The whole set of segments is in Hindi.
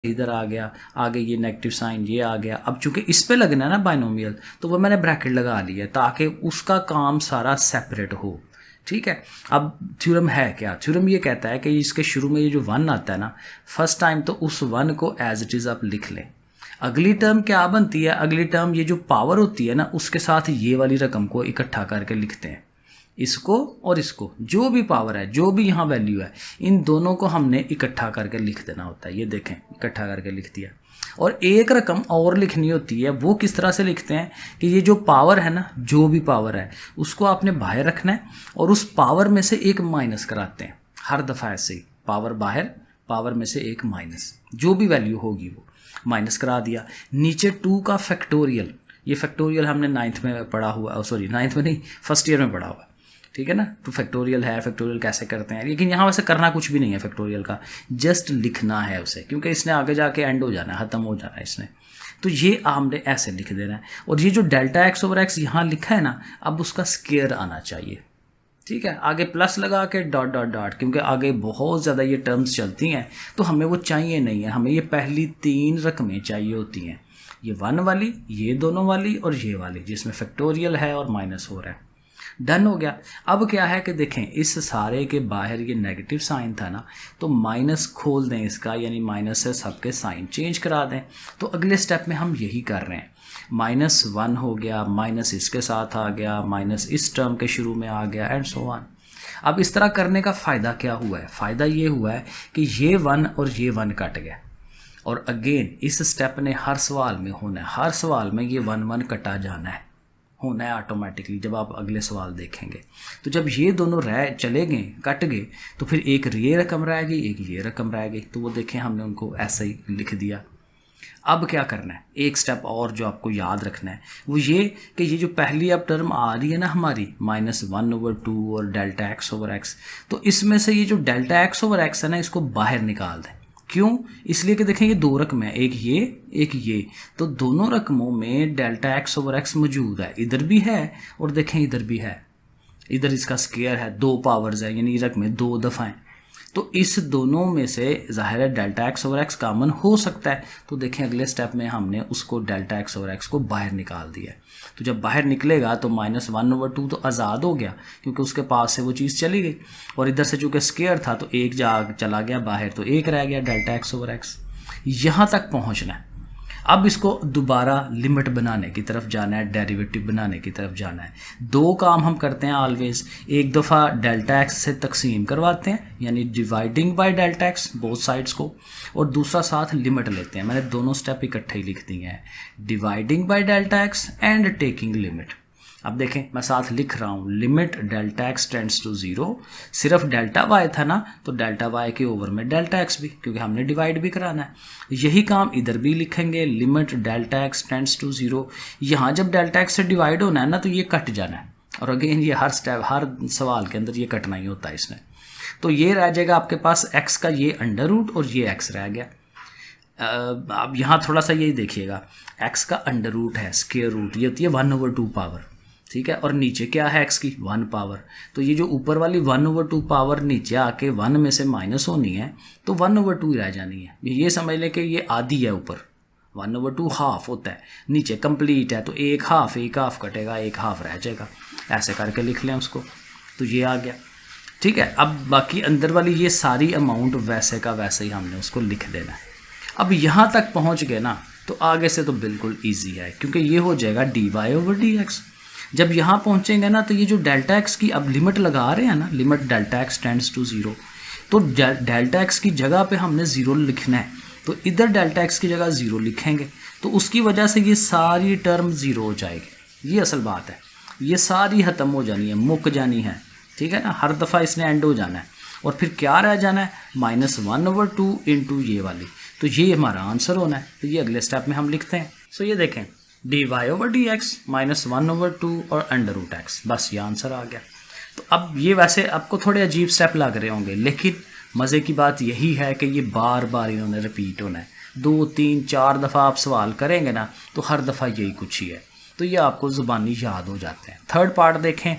इधर आ गया, आगे ये नेगेटिव साइन ये आ गया। अब चूंकि इस पे लगना है ना बाइनोमियल, तो वो मैंने ब्रैकेट लगा लिया ताकि उसका काम सारा सेपरेट हो। ठीक है, अब थ्योरम है क्या? थ्योरम ये कहता है कि इसके शुरू में ये जो 1 आता है ना, फर्स्ट टाइम तो उस 1 को एज इट इज़ आप लिख लें। अगली टर्म क्या बनती है? अगली टर्म ये जो पावर होती है ना, उसके साथ ये वाली रकम को इकट्ठा करके लिखते हैं। इसको और इसको, जो भी पावर है, जो भी यहाँ वैल्यू है, इन दोनों को हमने इकट्ठा करके लिख देना होता है। ये देखें, इकट्ठा करके लिख दिया। और एक रकम और लिखनी होती है, वो किस तरह से लिखते हैं कि ये जो पावर है ना, जो भी पावर है, उसको आपने बाहर रखना है और उस पावर में से एक माइनस कराते हैं हर दफ़ा। ऐसे ही पावर बाहर, पावर में से एक माइनस, जो भी वैल्यू होगी वो माइनस करा दिया। नीचे 2 का फैक्टोरियल, ये फैक्टोरियल हमने 9th में पढ़ा हुआ, सॉरी 9th में नहीं, फर्स्ट ईयर में पढ़ा हुआ। ठीक है ना, तो फैक्टोरियल है, फैक्टोरियल कैसे करते हैं। लेकिन यहाँ वैसे करना कुछ भी नहीं है फैक्टोरियल का, जस्ट लिखना है उसे, क्योंकि इसने आगे जाके एंड हो जाना है, ख़त्म हो जाना है इसने। तो ये हमने ऐसे लिख देना है। और ये जो डेल्टा एक्स ओवर एक्स यहाँ लिखा है ना, अब उसका स्केयर आना चाहिए। ठीक है, आगे प्लस लगा के डॉट डॉट डॉट, क्योंकि आगे बहुत ज़्यादा ये टर्म्स चलती हैं, तो हमें वो चाहिए नहीं है। हमें ये पहली 3 रकमें चाहिए होती हैं, ये 1 वाली, ये दोनों वाली और ये वाली, जिसमें फैक्टोरियल है और माइनस हो रहा है। डन हो गया। अब क्या है कि देखें, इस सारे के बाहर ये नेगेटिव साइन था ना, तो माइनस खोल दें इसका, यानी माइनस से सबके साइन चेंज करा दें। तो अगले स्टेप में हम यही कर रहे हैं। -1 हो गया, माइनस इसके साथ आ गया, माइनस इस टर्म के शुरू में आ गया, एंड सो ऑन। अब इस तरह करने का फ़ायदा क्या हुआ है? फ़ायदा ये हुआ है कि ये 1 और ये 1 कट गया। और अगेन इस स्टेप ने हर सवाल में होना है, हर सवाल में ये 1 1 कटा जाना है, होना है ऑटोमेटिकली जब आप अगले सवाल देखेंगे। तो जब ये दोनों रह चले गए, कट गए, तो फिर एक ये रकम रह गई, एक ये रकम रह गई। तो वो देखें, हमने उनको ऐसे ही लिख दिया। अब क्या करना है, एक स्टेप और जो आपको याद रखना है वो ये कि ये जो पहली अब टर्म आ रही है ना हमारी -1/2 और डेल्टा एक्स ओवर एक्स, तो इसमें से ये जो डेल्टा एक्स ओवर एक्स है ना, इसको बाहर निकाल दें। क्यों? इसलिए कि देखें, ये 2 रकमें हैं, एक ये एक ये, तो दोनों रकमों में डेल्टा एक्स ओवर एक्स मौजूद है, इधर भी है और देखें इधर भी है। इधर इसका स्क्वायर है, 2 पावर्स है, यानी रकमें 2 दफ़ा हैं। तो इस दोनों में से जाहिर है delta x over x common हो सकता है। तो देखें अगले स्टेप में हमने उसको डेल्टा एक्स ओवर एक्स को बाहर निकाल दिया। तो जब बाहर निकलेगा तो -1/2 तो आज़ाद हो गया, क्योंकि उसके पास से वो चीज़ चली गई। और इधर से चूँकि स्क्वायर था तो एक चला गया बाहर, तो एक रह गया डेल्टा एक्स ओवर एक्स। यहाँ तक पहुँचना है। अब इसको दोबारा लिमिट बनाने की तरफ जाना है, डेरिवेटिव बनाने की तरफ जाना है। 2 काम हम करते हैं ऑलवेज। एक दफ़ा डेल्टा एक्स से तकसीम करवाते हैं, यानी dividing by delta x both sides को, और दूसरा साथ लिमिट लेते हैं। मैंने दोनों स्टेप इकट्ठे ही लिख दिए हैं, dividing by delta x and taking limit. अब देखें, मैं साथ लिख रहा हूँ, limit delta x tends to 0। सिर्फ डेल्टा वाई था ना, तो डेल्टा वाई के ओवर में डेल्टा एक्स भी, क्योंकि हमने डिवाइड भी कराना है। यही काम इधर भी लिखेंगे, limit delta x tends to 0। यहाँ जब डेल्टा एक्स से डिवाइड होना है ना, तो ये कट जाना है। और अगेन ये हर स्टेप, हर सवाल के अंदर ये कटना ही होता है इसमें। तो ये रह जाएगा आपके पास एक्स का ये अंडर रूट और ये एक्स रह गया। अब यहाँ थोड़ा सा यही देखिएगा, एक्स का अंडर रूट है, स्क्वायर रूट, ये होती है 1/2 पावर। ठीक है, और नीचे क्या है एक्स की 1 पावर। तो ये जो ऊपर वाली 1/2 पावर नीचे आके 1 में से माइनस होनी है, तो 1/2 रह जानी है। ये समझ लें कि ये आधी है, ऊपर 1/2 हाफ होता है, नीचे कंप्लीट है, तो एक हाफ कटेगा, एक हाफ रह जाएगा। ऐसे करके लिख लें उसको, तो ये आ गया। ठीक है, अब बाकी अंदर वाली ये सारी अमाउंट वैसे का वैसे ही हमने उसको लिख देना है। अब यहाँ तक पहुँच गए ना, तो आगे से तो बिल्कुल ईजी है, क्योंकि ये हो जाएगा dy/dx। जब यहाँ पहुँचेंगे ना, तो ये जो डेल्टा एक्स की अब लिमिट लगा रहे हैं ना, limit delta x tends to 0, तो डेल्टा एक्स की जगह पे हमने 0 लिखना है। तो इधर डेल्टा एक्स की जगह 0 लिखेंगे, तो उसकी वजह से ये सारी टर्म 0 हो जाएगी। ये असल बात है, ये सारी ख़त्म हो जानी है, मुक जानी है। ठीक है ना, हर दफ़ा इसने एंड हो जाना है। और फिर क्या रह जाना है, -1/2 इंटू ये वाली। तो ये हमारा आंसर होना है। तो ये अगले स्टेप में हम लिखते हैं। सो ये देखें, dy/dx -1/2 और √x, बस ये आंसर आ गया। तो अब ये वैसे आपको थोड़े अजीब स्टेप लग रहे होंगे, लेकिन मज़े की बात यही है कि ये बार बार इन्होंने रिपीट होना है। 2 3 4 दफ़ा आप सवाल करेंगे ना, तो हर दफ़ा यही कुछ ही है, तो ये आपको ज़ुबानी याद हो जाते हैं। थर्ड पार्ट देखें,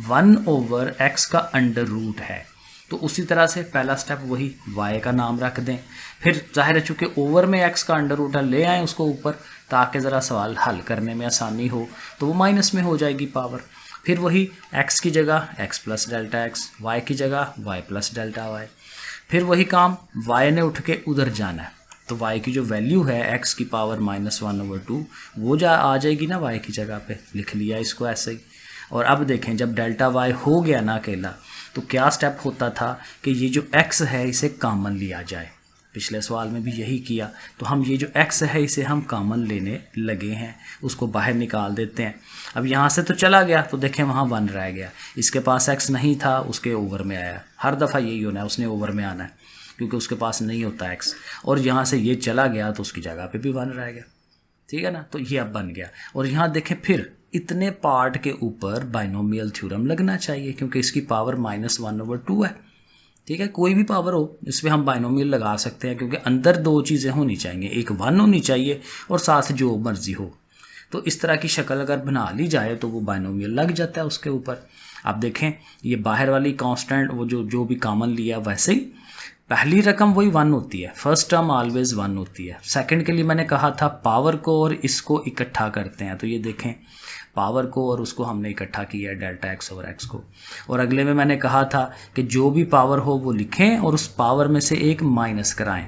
1/x का अंडर रूट है, तो तो उसी तरह से पहला स्टेप वही y का नाम रख दें, फिर जाहिर है चूँकि ओवर में x का अंडर रूट ले आएँ उसको ऊपर, ताकि ज़रा सवाल हल करने में आसानी हो, तो वो माइनस में हो जाएगी पावर। फिर वही x की जगह x plus delta x, y की जगह y प्लस डेल्टा y। फिर वही काम y ने उठ के उधर जाना है, तो y की जो वैल्यू है x की पावर -1/2 वो आ जाएगी ना y की जगह पे, लिख लिया इसको ऐसे ही। और अब देखें जब डेल्टा y हो गया ना अकेला, तो क्या स्टेप होता था कि ये जो x है इसे कॉमन लिया जाए। पिछले सवाल में भी यही किया, तो हम ये जो x है इसे हम कॉमन लेने लगे हैं, उसको बाहर निकाल देते हैं। अब यहाँ से तो चला गया, तो देखें वहाँ 1 रह गया, इसके पास x नहीं था, उसके ओवर में आया। हर दफ़ा यही होना है, उसने ओवर में आना है क्योंकि उसके पास नहीं होता x। और यहाँ से ये चला गया तो उसकी जगह पे भी 1 रह गया, ठीक है ना। तो ये अब बन गया। और यहाँ देखें फिर इतने पार्ट के ऊपर बाइनोमियल थ्योरम लगना चाहिए क्योंकि इसकी पावर -1/2 है, ठीक है। कोई भी पावर हो इस पर हम बाइनोमियल लगा सकते हैं क्योंकि अंदर दो चीज़ें होनी चाहिए, एक 1 होनी चाहिए और साथ जो मर्जी हो। तो इस तरह की शक्ल अगर बना ली जाए तो वो बाइनोमियल लग जाता है उसके ऊपर। आप देखें ये बाहर वाली कांस्टेंट वो जो भी कॉमन लिया वैसे ही पहली रकम वही 1 होती है, फर्स्ट टर्म ऑलवेज 1 होती है। सेकंड के लिए मैंने कहा था पावर को और इसको इकट्ठा करते हैं, तो ये देखें पावर को और उसको हमने इकट्ठा किया है डेल्टा x ओवर x को। और अगले में मैंने कहा था कि जो भी पावर हो वो लिखें और उस पावर में से एक माइनस कराएं,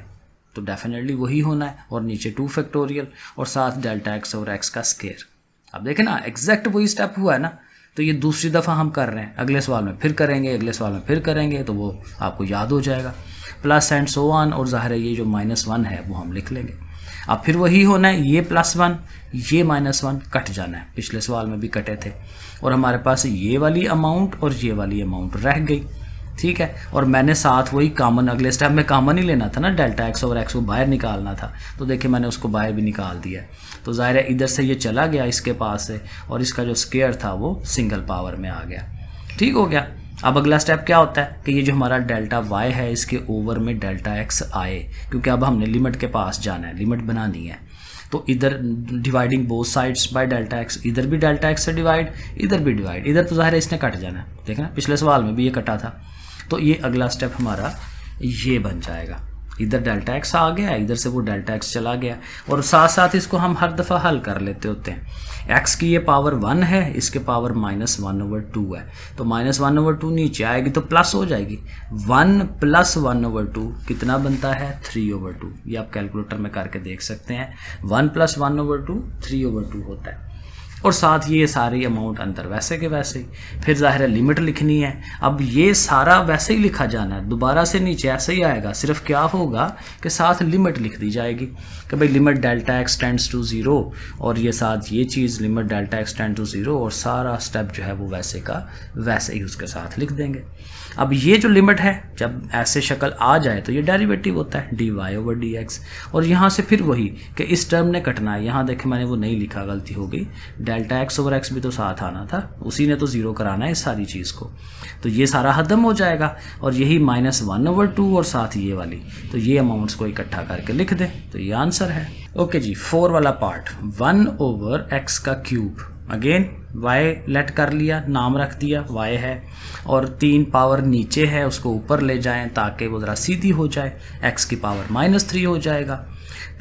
तो डेफिनेटली वही होना है। और नीचे 2 फैक्टोरियल और साथ डेल्टा x ओवर x का स्क्वायर। अब देखें ना एग्जैक्ट वही स्टेप हुआ है ना, तो ये दूसरी दफ़ा हम कर रहे हैं, अगले सवाल में फिर करेंगे, अगले सवाल में फिर करेंगे, तो वो आपको याद हो जाएगा। प्लस एंड सो ऑन, और ज़ाहिर है ये जो -1 है वो हम लिख लेंगे। अब फिर वही होना है, ये +1 ये -1 कट जाना है, पिछले सवाल में भी कटे थे। और हमारे पास ये वाली अमाउंट और ये वाली अमाउंट रह गई, ठीक है। और मैंने साथ वही कॉमन अगले स्टेप में कॉमन ही लेना था ना, डेल्टा x ओवर x को बाहर निकालना था, तो देखिए मैंने उसको बाहर भी निकाल दिया। तो ज़ाहिर है इधर से ये चला गया इसके पास से, और इसका जो स्क्वायर था वो सिंगल पावर में आ गया, ठीक हो गया। अब अगला स्टेप क्या होता है कि ये जो हमारा डेल्टा y है इसके ओवर में डेल्टा x आए, क्योंकि अब हमने लिमिट के पास जाना है, लिमिट बनानी है। तो इधर dividing both sides by delta x, इधर भी डेल्टा x से डिवाइड, इधर भी डिवाइड, इधर तो ज़ाहिर है इसने कट जाना है, देखना पिछले सवाल में भी ये कटा था। तो ये अगला स्टेप हमारा ये बन जाएगा, इधर डेल्टा x आ गया, इधर से वो डेल्टा x चला गया। और साथ साथ इसको हम हर दफ़ा हल कर लेते होते हैं। x की ये पावर 1 है, इसके पावर -1/2 है, तो -1/2 नीचे आएगी तो प्लस हो जाएगी। 1 + 1/2 कितना बनता है 3/2। ये आप कैलकुलेटर में करके देख सकते हैं, 1 + 1/2 3/2 होता है। और साथ ये सारी अमाउंट अंदर वैसे के वैसे ही। फिर जाहिर है लिमिट लिखनी है, अब ये सारा वैसे ही लिखा जाना है, दोबारा से नीचे ऐसे ही आएगा, सिर्फ क्या होगा कि साथ लिमिट लिख दी जाएगी कि भाई limit delta x tends to 0, और ये साथ ये चीज़ limit delta x tend to 0, और सारा स्टेप जो है वो वैसे का वैसे ही उसके साथ लिख देंगे। अब ये जो लिमिट है जब ऐसे शक्ल आ जाए तो ये डेरिवेटिव होता है dy/dx। और यहाँ से फिर वही कि इस टर्म ने कटना है, यहाँ देखें मैंने वो नहीं लिखा, गलती हो गई, डेल्टा x ओवर x भी तो साथ आना था, उसी ने तो 0 कराना है इस सारी चीज़ को। तो ये सारा खत्म हो जाएगा, और यही -1/2 और साथ ये वाली, तो ये अमाउंट्स को इकट्ठा करके लिख दें, तो ये आंसर है। ओके जी, 4 वाला पार्ट 1/x का क्यूब, अगेन y लेट कर लिया, नाम रख दिया y है, और 3 पावर नीचे है उसको ऊपर ले जाएं ताकि वो ज़रा सीधी हो जाए, x की पावर -3 हो जाएगा।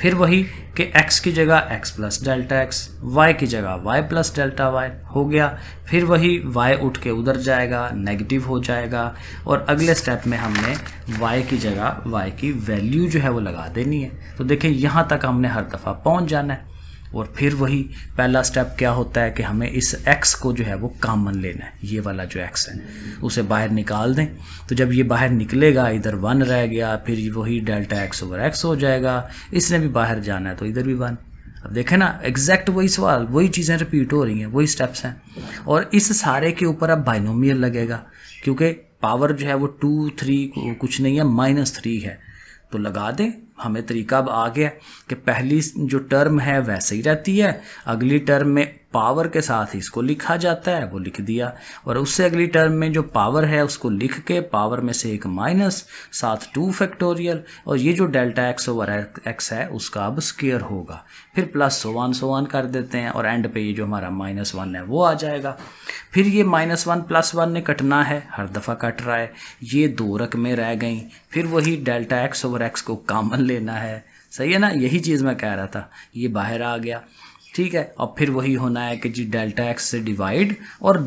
फिर वही कि x की जगह x plus delta x, y की जगह y प्लस डेल्टा y हो गया। फिर वही y उठ के उधर जाएगा, नेगेटिव हो जाएगा, और अगले स्टेप में हमने y की जगह y की वैल्यू जो है वो लगा देनी है। तो देखें यहाँ तक हमने हर दफ़ा पहुँच जाना है। और फिर वही पहला स्टेप क्या होता है कि हमें इस x को जो है वो कॉमन लेना है, ये वाला जो x है उसे बाहर निकाल दें। तो जब ये बाहर निकलेगा इधर 1 रह गया, फिर वही डेल्टा x ओवर x हो जाएगा, इसने भी बाहर जाना है तो इधर भी 1। अब देखें ना एग्जैक्ट वही सवाल, वही चीज़ें रिपीट हो रही हैं, वही स्टेप्स हैं। और इस सारे के ऊपर अब बाइनोमियल लगेगा, क्योंकि पावर जो है वो 2 3 कुछ नहीं है, -3 है, तो लगा दें हमें तरीका अब आ गया कि पहली जो टर्म है वैसे ही रहती है, अगली टर्म में पावर के साथ इसको लिखा जाता है, वो लिख दिया, और उससे अगली टर्म में जो पावर है उसको लिख के पावर में से एक माइनस, साथ 2 फैक्टोरियल, और ये जो डेल्टा एक्स ओवर एक्स है उसका अब स्क्वायर होगा, फिर प्लस सो वन कर देते हैं, और एंड पे ये जो हमारा -1 है वो आ जाएगा। फिर ये -1 +1 ने कटना है, हर दफ़ा कट रहा है, ये 2 रकमें रह गई, फिर वही डेल्टा एक्स ओवर एक्स को कॉमन लेना है, सही है ना, यही चीज़ मैं कह रहा था, ये बाहर आ गया, ठीक है। अब फिर वही होना है कि जी डेल्टा एक्स से डिवाइड और